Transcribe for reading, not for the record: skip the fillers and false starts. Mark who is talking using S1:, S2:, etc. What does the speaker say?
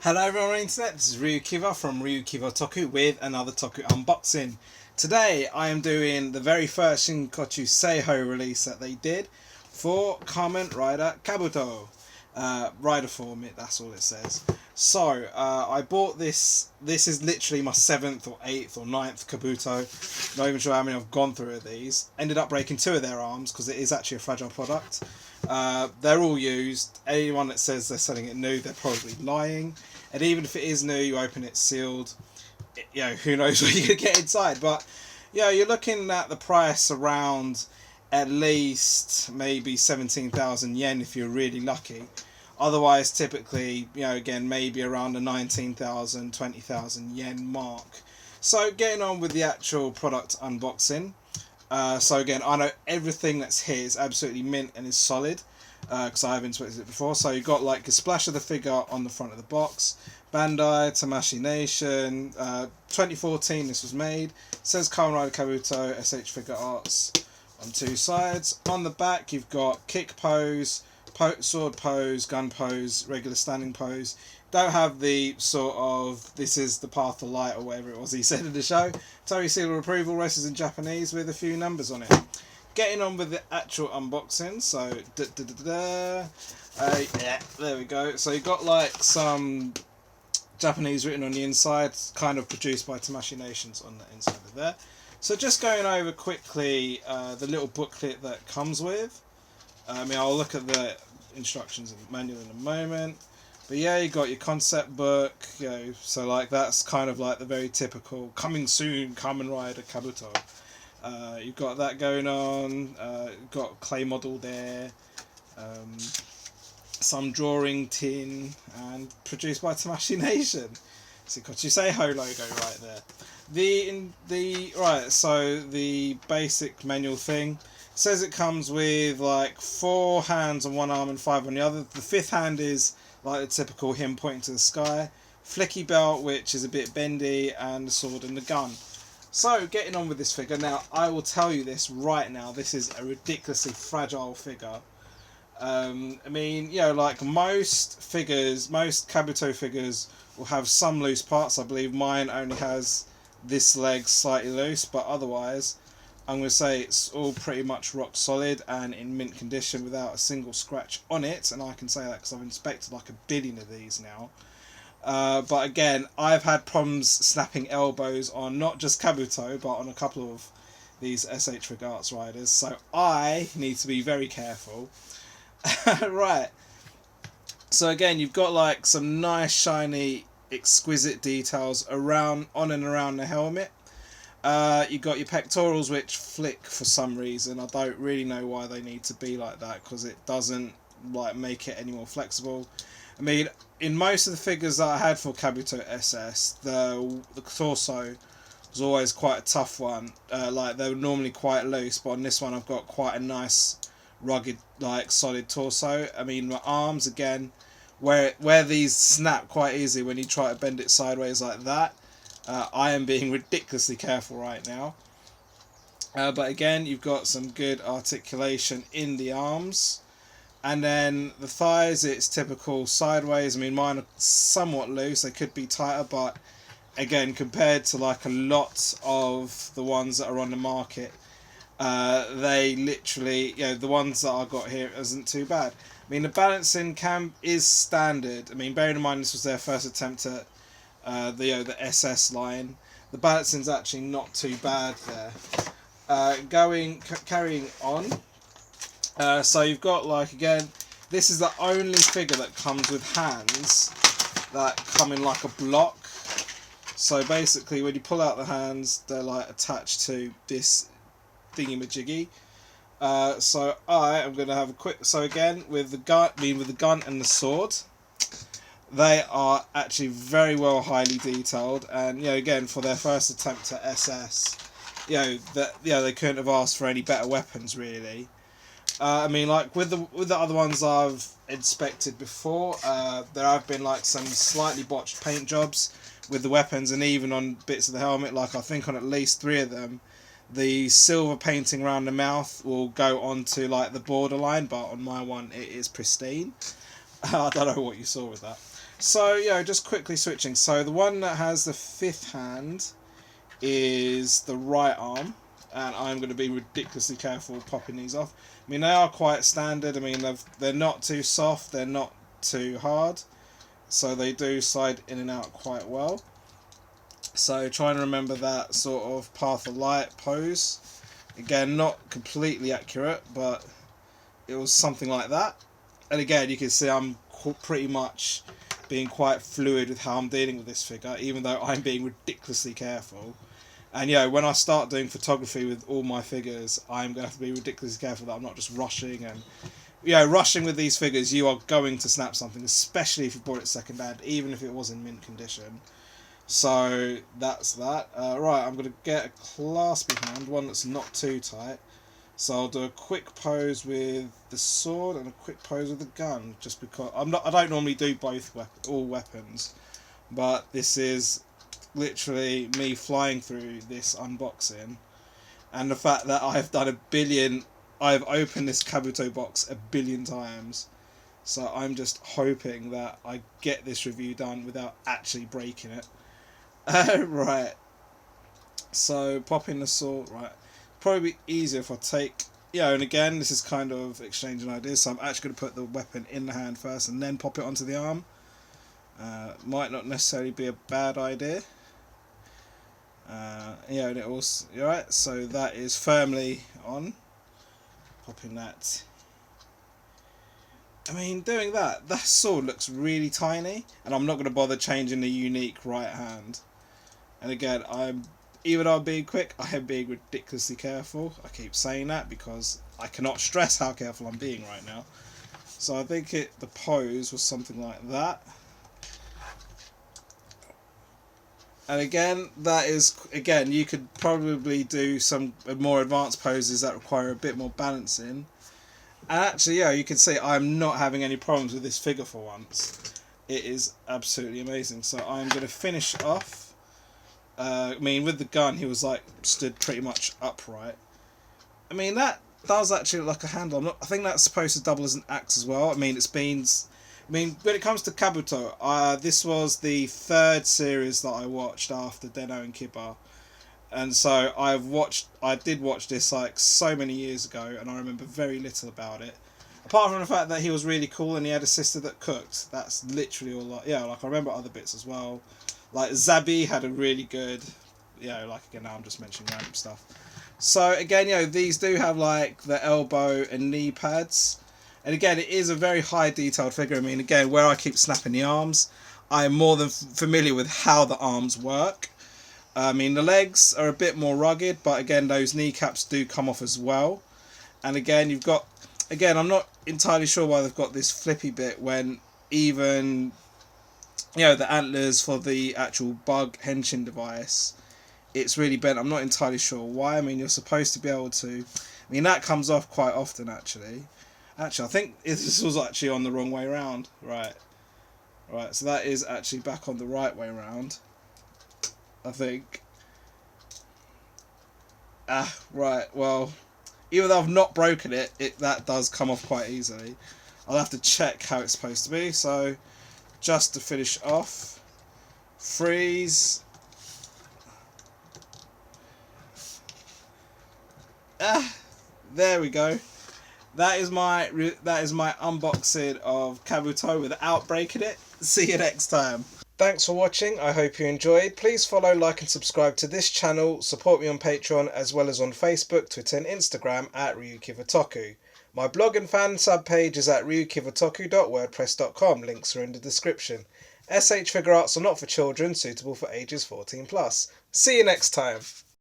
S1: Hello everyone on the internet, this is RyuKiva from RyuKiva Toku with another Toku unboxing. Today I am doing the very first Shinkoccou Seihou release that they did for Kamen Rider Kabuto. Rider form, that's all it says. So, I bought this is literally my 7th or 8th or 9th Kabuto. Not even sure how many I've gone through of these. Ended up breaking 2 of their arms because it is actually a fragile product. They're all used. Anyone that says they're selling it new, they're probably lying. And even if it is new, you open it sealed, who knows what you're going to get inside. But, you're looking at the price around at least maybe 17,000 yen if you're really lucky. Otherwise, typically, again, maybe around the 19,000, 20,000 yen mark. So, getting on with the actual product unboxing. So again, I know everything that's here is absolutely mint and is solid, because I have inspected it before. So you've got like a splash of the figure on the front of the box. Bandai, Tamashii Nation, 2014 this was made. It says Kamen Rider Kabuto, S.H.Figuarts on 2 sides. On the back you've got kick pose, sword pose, gun pose, regular standing pose. Don't have the sort of this is the path of light or whatever it was he said in the show. Toei seal of approval, rest is in Japanese with a few numbers on it. Getting on with the actual unboxing. So yeah, there we go. So you've got like some Japanese written on the inside, kind of produced by Tamashii Nations on the inside of there. So just going over quickly the little booklet that comes with. I'll look at the instructions and manual in a moment. But yeah, you got your concept book, so like that's kind of like the very typical coming soon Kamen Rider Kabuto. You've got that going on, you've got clay model there, some drawing tin, and produced by Tamashii Nation. Shinkoccou Seihou logo right there. So the basic manual thing says it comes with like 4 hands on one arm and 5 on the other. The 5th hand is like the typical him pointing to the sky, flicky belt which is a bit bendy, and the sword and the gun. So getting on with this figure now, I will tell you this right now, this is a ridiculously fragile figure. Like most figures, most Kabuto figures will have some loose parts. I believe mine only has this leg slightly loose, but otherwise I'm going to say it's all pretty much rock solid and in mint condition without a single scratch on it, and I can say that because I've inspected like a billion of these now. But again, I've had problems snapping elbows on not just Kabuto but on a couple of these S.H.Figuarts riders, so I need to be very careful. Right, so again you've got like some nice shiny exquisite details on and around the helmet. You've got your pectorals which flick for some reason. I don't really know why they need to be like that because it doesn't like make it any more flexible. In most of the figures that I had for Kabuto SS, the torso was always quite a tough one. Like they were normally quite loose, but on this one I've got quite a nice rugged like solid torso. My arms again, where these snap quite easily when you try to bend it sideways like that. I am being ridiculously careful right now. But again, you've got some good articulation in the arms. And then the thighs, it's typical sideways. Mine are somewhat loose. They could be tighter, but again, compared to like a lot of the ones that are on the market, they literally, the ones that I got here isn't too bad. The balancing is standard. Bearing in mind this was their first attempt at the SS line, the balancing's actually not too bad there. Carrying on, so you've got like, again, this is the only figure that comes with hands that come in like a block. So basically when you pull out the hands, they're like attached to this thingy-majiggy. So I am going to have a quick, so again with the gun and the sword, they are actually very well highly detailed, and again for their first attempt at SS, they couldn't have asked for any better weapons really. Like with the other ones I've inspected before, there have been like some slightly botched paint jobs with the weapons, and even on bits of the helmet, like I think on at least 3 of them, the silver painting around the mouth will go onto like the borderline, but on my one it is pristine. I don't know what you saw with that. So, just quickly switching. So, the one that has the 5th hand is the right arm. And I'm going to be ridiculously careful popping these off. I mean, they are quite standard. I mean, they're not too soft. They're not too hard. So, they do slide in and out quite well. So, trying to remember that sort of path of light pose. Again, not completely accurate, but it was something like that. And again, you can see I'm pretty much being quite fluid with how I'm dealing with this figure, even though I'm being ridiculously careful. And when I start doing photography with all my figures, I'm going to have to be ridiculously careful that I'm not just rushing. And rushing with these figures, you are going to snap something, especially if you bought it second hand, even if it was in mint condition. So that's that. Right, I'm going to get a claspy hand, one that's not too tight. So I'll do a quick pose with the sword and a quick pose with the gun, just because I don't normally do all weapons, but this is literally me flying through this unboxing, and the fact that I've opened this Kabuto box 1 billion times, so I'm just hoping that I get this review done without actually breaking it. Right, so popping the sword, right. Probably be easier if I take, and again, this is kind of exchanging ideas, so I'm actually going to put the weapon in the hand first and then pop it onto the arm. Might not necessarily be a bad idea. And it also, alright, so that is firmly on. Popping that. I mean, doing that sword looks really tiny, and I'm not going to bother changing the unique right hand. And again, even though I'm being quick, I am being ridiculously careful. I keep saying that because I cannot stress how careful I'm being right now. So I think the pose was something like that. And again, you could probably do some more advanced poses that require a bit more balancing. And actually, you can see I'm not having any problems with this figure for once. It is absolutely amazing. So I'm going to finish off. I mean, with the gun, he was stood pretty much upright. I mean, that does actually look like a handle. I think that's supposed to double as an axe as well. I mean, when it comes to Kabuto, this was the 3rd series that I watched after Den-O and Kiba, and so I did watch this so many years ago, and I remember very little about it. Apart from the fact that he was really cool and he had a sister that cooked. That's literally all. I remember other bits as well. Zabi had a really good, again, now I'm just mentioning random stuff. So again, these do have the elbow and knee pads. And again, it is a very high detailed figure. I mean, again, where I keep snapping the arms, I am more than familiar with how the arms work. I mean, the legs are a bit more rugged, but again, those kneecaps do come off as well. And again, I'm not entirely sure why they've got this flippy bit when even the antlers for the actual bug henshin device, it's really bent. I'm not entirely sure why. I mean, you're supposed to be able to. I mean, that comes off quite often, actually. I think this was actually on the wrong way around. Right, so that is actually back on the right way around, I think. Right, well, even though I've not broken it, that does come off quite easily. I'll have to check how it's supposed to be, so just to finish off, freeze. There we go. That is my unboxing of Kabuto without breaking it. See you next time. Thanks for watching. I hope you enjoyed. Please follow, like and subscribe to this channel. Support me on Patreon as well as on Facebook, Twitter and Instagram at RyuKiva Toku. My blog and fan sub page is at ryukivatoku.wordpress.com. Links are in the description. S.H.Figuarts are not for children, suitable for ages 14+. See you next time.